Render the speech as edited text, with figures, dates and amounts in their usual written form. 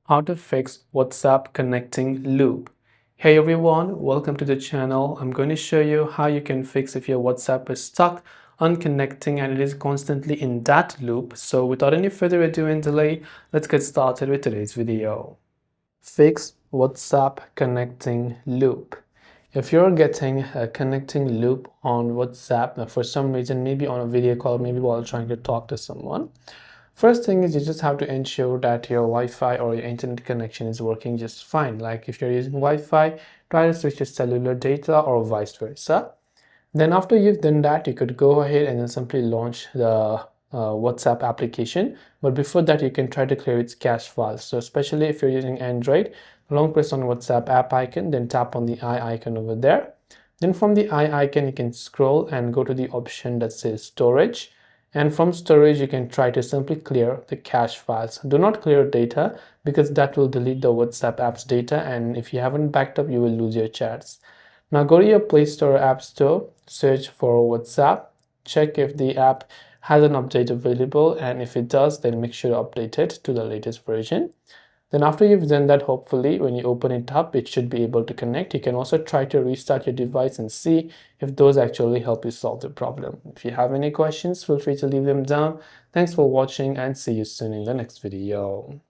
How to fix WhatsApp connecting loop. Hey everyone, welcome to the channel. I'm going to show you how you can fix if your WhatsApp is stuck on connecting and it is constantly in that loop. So without any further ado and delay, let's get started with today's video. Fix WhatsApp connecting loop. If you're getting a connecting loop on WhatsApp for some reason, maybe on a video call, maybe while trying to talk to someone, first thing is you just have to ensure that your Wi-Fi or your internet connection is working just fine. Like if you're using Wi-Fi, try to switch to cellular data or vice versa. Then after you've done that, you could go ahead and then simply launch the WhatsApp application. But before that, you can try to clear its cache files. So especially if you're using Android, long press on WhatsApp app icon, then tap on the eye icon over there. Then from the eye icon, you can scroll and go to the option that says storage. And from storage, you can try to simply clear the cache files. Do not clear data because that will delete the WhatsApp app's data. And if you haven't backed up, you will lose your chats. Now go to your Play Store or App Store, search for WhatsApp, check if the app has an update available, and if it does, then make sure to update it to the latest version. Then after you've done that, hopefully when you open it up, it should be able to connect. You can also try to restart your device and see if those actually help you solve the problem. If you have any questions, feel free to leave them down. Thanks for watching and see you soon in the next video.